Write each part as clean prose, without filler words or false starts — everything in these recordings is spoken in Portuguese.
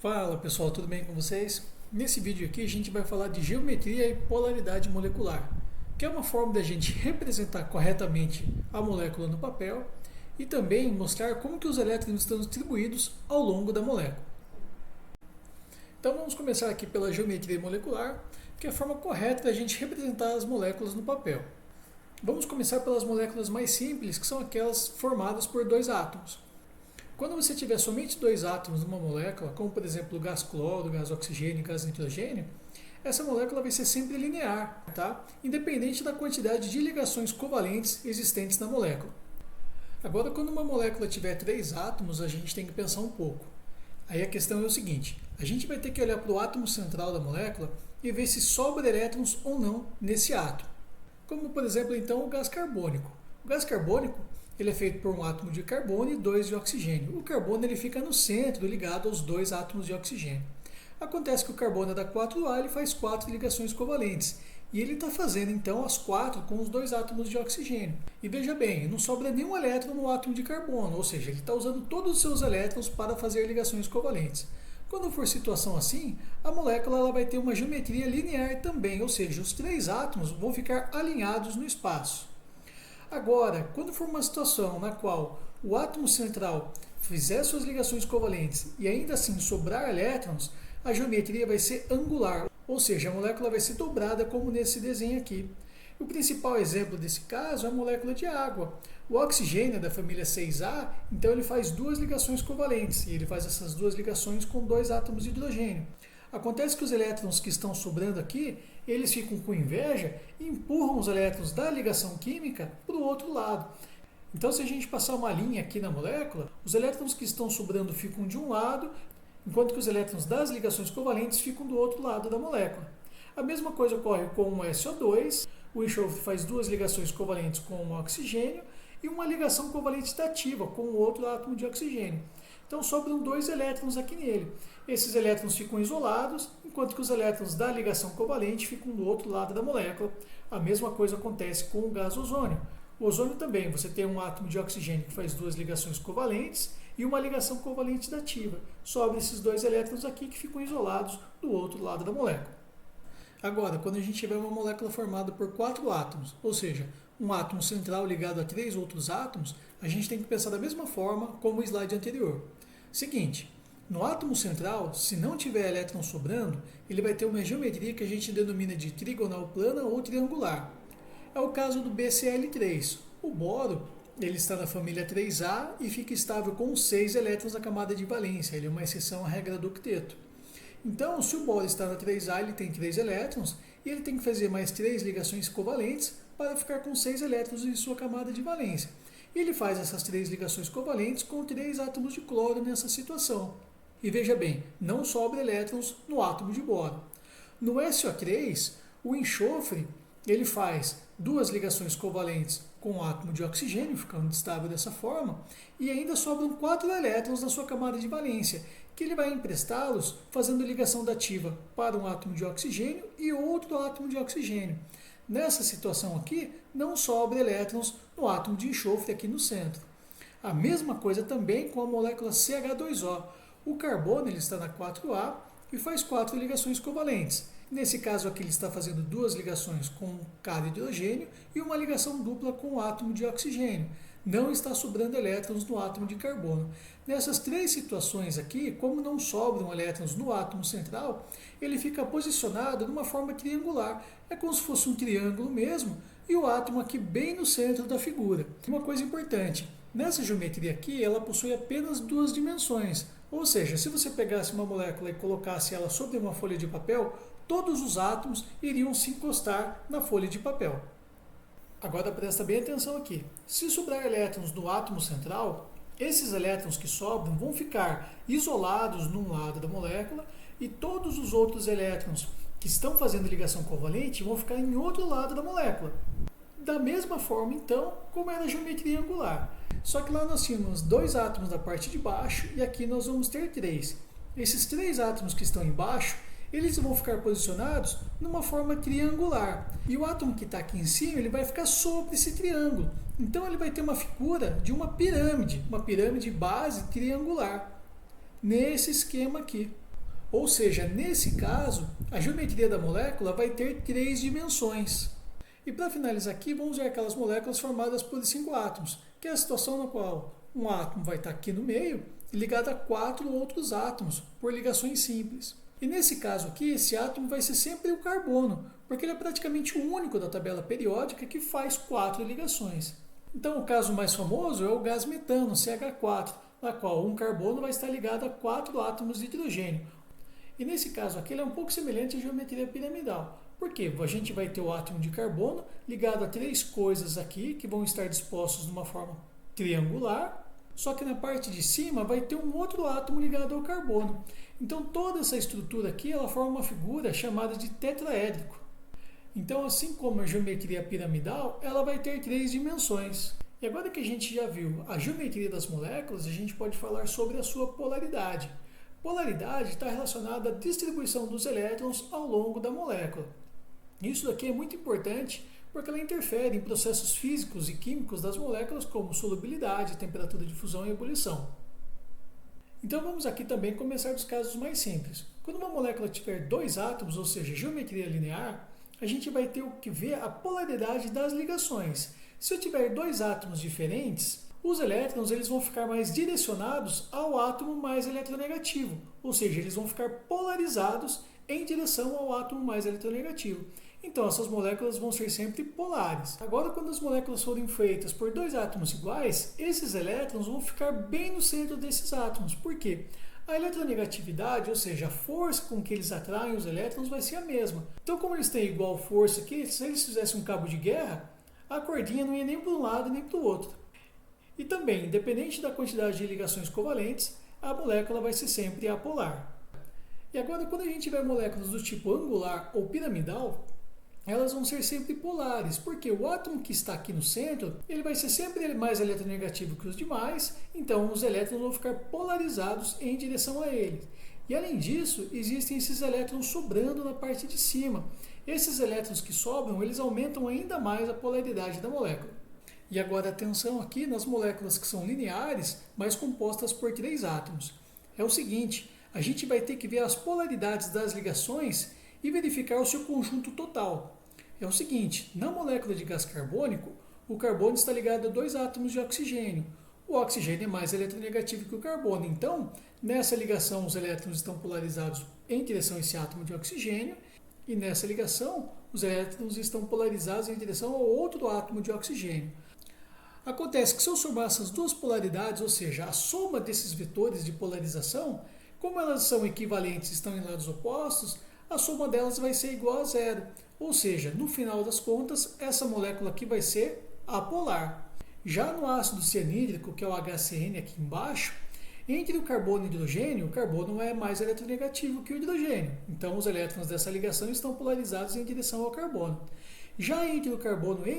Fala pessoal, tudo bem com vocês? Nesse vídeo aqui a gente vai falar de geometria e polaridade molecular, que é uma forma da gente representar corretamente a molécula no papel e também mostrar como que os elétrons estão distribuídos ao longo da molécula. Então vamos começar aqui pela geometria molecular, que é a forma correta da gente representar as moléculas no papel. Vamos começar pelas moléculas mais simples, que são aquelas formadas por dois átomos. Quando você tiver somente dois átomos numa molécula, como por exemplo o gás cloro, o gás oxigênio e o gás nitrogênio, essa molécula vai ser sempre linear, tá? Independente da quantidade de ligações covalentes existentes na molécula. Agora, quando uma molécula tiver três átomos, a gente tem que pensar um pouco. Aí a questão é o seguinte, a gente vai ter que olhar para o átomo central da molécula e ver se sobra elétrons ou não nesse átomo. Como por exemplo então o gás carbônico. O gás carbônico ele é feito por um átomo de carbono e dois de oxigênio. O carbono ele fica no centro, ligado aos dois átomos de oxigênio. Acontece que o carbono é da 4A, ele faz 4 ligações covalentes. E ele está fazendo então as 4 com os dois átomos de oxigênio. E veja bem, não sobra nenhum elétron no átomo de carbono, ou seja, ele está usando todos os seus elétrons para fazer ligações covalentes. Quando for situação assim, a molécula ela vai ter uma geometria linear também, ou seja, os três átomos vão ficar alinhados no espaço. Agora, quando for uma situação na qual o átomo central fizer suas ligações covalentes e ainda assim sobrar elétrons, a geometria vai ser angular, ou seja, a molécula vai ser dobrada como nesse desenho aqui. O principal exemplo desse caso é a molécula de água. O oxigênio é da família 6A, então ele faz duas ligações covalentes, e ele faz essas duas ligações com dois átomos de hidrogênio. Acontece que os elétrons que estão sobrando aqui, eles ficam com inveja e empurram os elétrons da ligação química para o outro lado. Então, se a gente passar uma linha aqui na molécula, os elétrons que estão sobrando ficam de um lado, enquanto que os elétrons das ligações covalentes ficam do outro lado da molécula. A mesma coisa ocorre com o SO2, o enxofre faz duas ligações covalentes com o oxigênio e uma ligação covalente dativa com o outro átomo de oxigênio. Então sobram dois elétrons aqui nele. Esses elétrons ficam isolados, enquanto que os elétrons da ligação covalente ficam do outro lado da molécula. A mesma coisa acontece com o gás ozônio. O ozônio também, você tem um átomo de oxigênio que faz duas ligações covalentes e uma ligação covalente dativa. Sobram esses dois elétrons aqui que ficam isolados do outro lado da molécula. Agora, quando a gente tiver uma molécula formada por 4 átomos, ou seja, um átomo central ligado a 3 outros átomos, a gente tem que pensar da mesma forma como o slide anterior. Seguinte, no átomo central, se não tiver elétron sobrando, ele vai ter uma geometria que a gente denomina de trigonal plana ou triangular. É o caso do BCl3. O boro ele está na família 3A e fica estável com 6 elétrons na camada de valência. Ele é uma exceção à regra do octeto. Então, se o boro está na 3A, ele tem 3 elétrons e ele tem que fazer mais 3 ligações covalentes para ficar com 6 elétrons em sua camada de valência. E ele faz essas 3 ligações covalentes com 3 átomos de cloro nessa situação. E veja bem, não sobra elétrons no átomo de boro. No SO3, o enxofre ele faz 2 ligações covalentes com o átomo de oxigênio, ficando estável dessa forma, e ainda sobram 4 elétrons na sua camada de valência, que ele vai emprestá-los fazendo ligação dativa para um átomo de oxigênio e outro átomo de oxigênio. Nessa situação aqui, não sobra elétrons no átomo de enxofre aqui no centro. A mesma coisa também com a molécula CH2O. O carbono ele está na 4A e faz 4 ligações covalentes. Nesse caso aqui ele está fazendo 2 ligações com cada hidrogênio e uma ligação dupla com o átomo de oxigênio. Não está sobrando elétrons no átomo de carbono. Nessas 3 situações aqui, como não sobram elétrons no átomo central, ele fica posicionado de uma forma triangular. É como se fosse um triângulo mesmo, e o átomo aqui bem no centro da figura. Uma coisa importante, nessa geometria aqui, ela possui apenas 2 dimensões. Ou seja, se você pegasse uma molécula e colocasse ela sobre uma folha de papel, todos os átomos iriam se encostar na folha de papel. Agora presta bem atenção aqui. Se sobrar elétrons no átomo central, esses elétrons que sobram vão ficar isolados num lado da molécula e todos os outros elétrons que estão fazendo ligação covalente vão ficar em outro lado da molécula. Da mesma forma, então, como era a geometria angular. Só que lá nós tínhamos 2 átomos na parte de baixo e aqui nós vamos ter 3. Esses 3 átomos que estão embaixo, eles vão ficar posicionados numa forma triangular. E o átomo que está aqui em cima, ele vai ficar sobre esse triângulo. Então ele vai ter uma figura de uma pirâmide base triangular, nesse esquema aqui. Ou seja, nesse caso, a geometria da molécula vai ter 3 dimensões. E para finalizar aqui, vamos ver aquelas moléculas formadas por 5 átomos, que é a situação na qual um átomo vai estar aqui no meio, ligado a 4 outros átomos, por ligações simples. E nesse caso aqui, esse átomo vai ser sempre o carbono, porque ele é praticamente o único da tabela periódica que faz 4 ligações. Então, o caso mais famoso é o gás metano, CH4, na qual um carbono vai estar ligado a 4 átomos de hidrogênio. E nesse caso aqui, ele é um pouco semelhante à geometria piramidal. Porque a gente vai ter o átomo de carbono ligado a 3 coisas aqui, que vão estar dispostos de uma forma triangular, só que na parte de cima vai ter um outro átomo ligado ao carbono. Então toda essa estrutura aqui ela forma uma figura chamada de tetraédrico. Então, assim como a geometria piramidal, ela vai ter 3 dimensões. E agora que a gente já viu a geometria das moléculas, a gente pode falar sobre a sua polaridade. Polaridade está relacionada à distribuição dos elétrons ao longo da molécula. Isso daqui é muito importante porque ela interfere em processos físicos e químicos das moléculas como solubilidade, temperatura de fusão e ebulição. Então vamos aqui também começar dos casos mais simples. Quando uma molécula tiver 2 átomos, ou seja, geometria linear, a gente vai ter que ver a polaridade das ligações. Se eu tiver 2 átomos diferentes, os elétrons eles vão ficar mais direcionados ao átomo mais eletronegativo, ou seja, eles vão ficar polarizados em direção ao átomo mais eletronegativo. Então, essas moléculas vão ser sempre polares. Agora, quando as moléculas forem feitas por 2 átomos iguais, esses elétrons vão ficar bem no centro desses átomos. Por quê? A eletronegatividade, ou seja, a força com que eles atraem os elétrons, vai ser a mesma. Então, como eles têm igual força aqui, se eles fizessem um cabo de guerra, a cordinha não ia nem para um lado nem para o outro. E também, independente da quantidade de ligações covalentes, a molécula vai ser sempre apolar. E agora, quando a gente tiver moléculas do tipo angular ou piramidal, elas vão ser sempre polares, porque o átomo que está aqui no centro, ele vai ser sempre mais eletronegativo que os demais, então os elétrons vão ficar polarizados em direção a ele. E além disso, existem esses elétrons sobrando na parte de cima. Esses elétrons que sobram, eles aumentam ainda mais a polaridade da molécula. E agora atenção aqui nas moléculas que são lineares, mas compostas por 3 átomos. É o seguinte, a gente vai ter que ver as polaridades das ligações e verificar o seu conjunto total. É o seguinte, na molécula de gás carbônico, o carbono está ligado a 2 átomos de oxigênio. O oxigênio é mais eletronegativo que o carbono, então, nessa ligação os elétrons estão polarizados em direção a esse átomo de oxigênio, e nessa ligação os elétrons estão polarizados em direção ao outro átomo de oxigênio. Acontece que se eu somar essas duas polaridades, ou seja, a soma desses vetores de polarização, como elas são equivalentes e estão em lados opostos, a soma delas vai ser igual a 0. Ou seja, no final das contas, essa molécula aqui vai ser apolar. Já no ácido cianídrico, que é o HCN aqui embaixo, entre o carbono e o hidrogênio, o carbono é mais eletronegativo que o hidrogênio. Então, os elétrons dessa ligação estão polarizados em direção ao carbono. Já entre o carbono e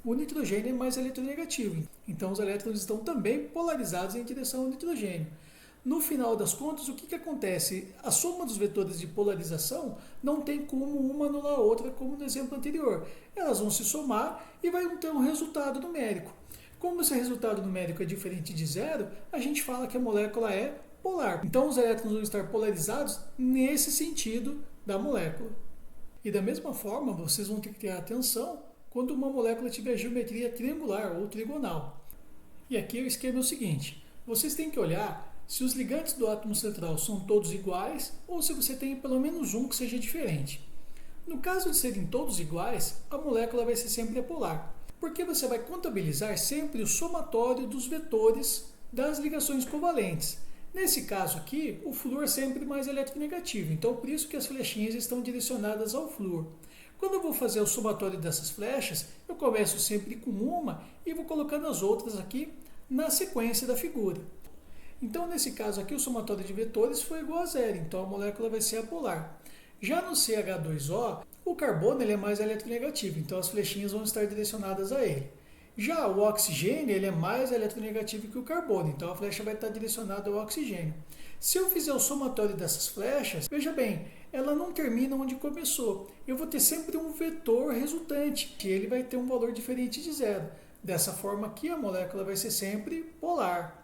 o nitrogênio é mais eletronegativo. Então, os elétrons estão também polarizados em direção ao nitrogênio. No final das contas, o que acontece? A soma dos vetores de polarização não tem como uma anular a outra, como no exemplo anterior. Elas vão se somar e vai ter um resultado numérico. Como esse resultado numérico é diferente de 0, a gente fala que a molécula é polar. Então, os elétrons vão estar polarizados nesse sentido da molécula. E da mesma forma, vocês vão ter que ter atenção quando uma molécula tiver geometria triangular ou trigonal. E aqui o esquema é o seguinte, vocês têm que olhar se os ligantes do átomo central são todos iguais ou se você tem pelo menos um que seja diferente. No caso de serem todos iguais, a molécula vai ser sempre apolar, porque você vai contabilizar sempre o somatório dos vetores das ligações covalentes. Nesse caso aqui, o flúor é sempre mais eletronegativo, então por isso que as flechinhas estão direcionadas ao flúor. Quando eu vou fazer o somatório dessas flechas, eu começo sempre com uma e vou colocando as outras aqui na sequência da figura. Então, nesse caso aqui, o somatório de vetores foi igual a 0, então a molécula vai ser apolar. Já no CH2O, o carbono ele é mais eletronegativo, então as flechinhas vão estar direcionadas a ele. Já o oxigênio ele é mais eletronegativo que o carbono, então a flecha vai estar direcionada ao oxigênio. Se eu fizer o somatório dessas flechas, veja bem, ela não termina onde começou. Eu vou ter sempre um vetor resultante, que ele vai ter um valor diferente de 0. Dessa forma aqui, a molécula vai ser sempre polar.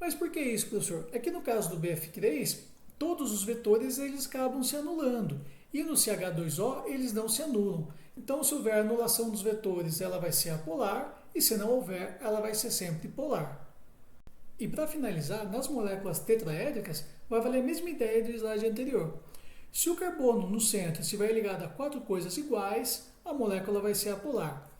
Mas por que isso, professor? É que no caso do BF3, todos os vetores eles acabam se anulando. E no CH2O eles não se anulam. Então, se houver anulação dos vetores, ela vai ser apolar, e se não houver, ela vai ser sempre polar. E para finalizar, nas moléculas tetraédricas, vai valer a mesma ideia do slide anterior. Se o carbono no centro estiver ligado a 4 coisas iguais, a molécula vai ser apolar.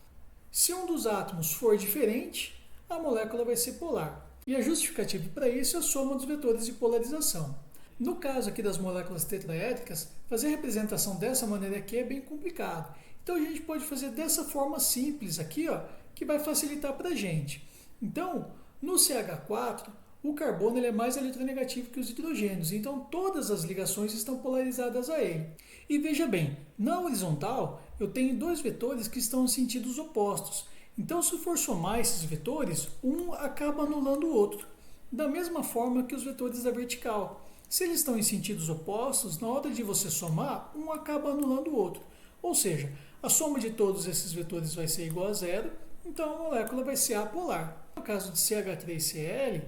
Se um dos átomos for diferente, a molécula vai ser polar. E a justificativa para isso é a soma dos vetores de polarização. No caso aqui das moléculas tetraédricas, fazer a representação dessa maneira aqui é bem complicado. Então a gente pode fazer dessa forma simples aqui, ó, que vai facilitar para a gente. Então, no CH4, o carbono ele é mais eletronegativo que os hidrogênios, então todas as ligações estão polarizadas a ele. E veja bem, na horizontal eu tenho dois vetores que estão em sentidos opostos. Então, se eu for somar esses vetores, um acaba anulando o outro. Da mesma forma que os vetores da vertical. Se eles estão em sentidos opostos, na hora de você somar, um acaba anulando o outro. Ou seja, a soma de todos esses vetores vai ser igual a zero, então a molécula vai ser apolar. No caso de CH3Cl,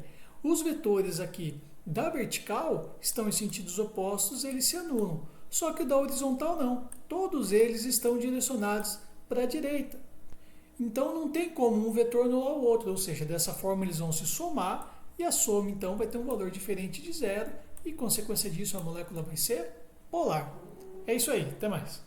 os vetores aqui da vertical estão em sentidos opostos, eles se anulam. Só que o da horizontal não. Todos eles estão direcionados para a direita. Então não tem como um vetor anular o outro, ou seja, dessa forma eles vão se somar e a soma então vai ter um valor diferente de zero e consequência disso a molécula vai ser polar. É isso aí, até mais.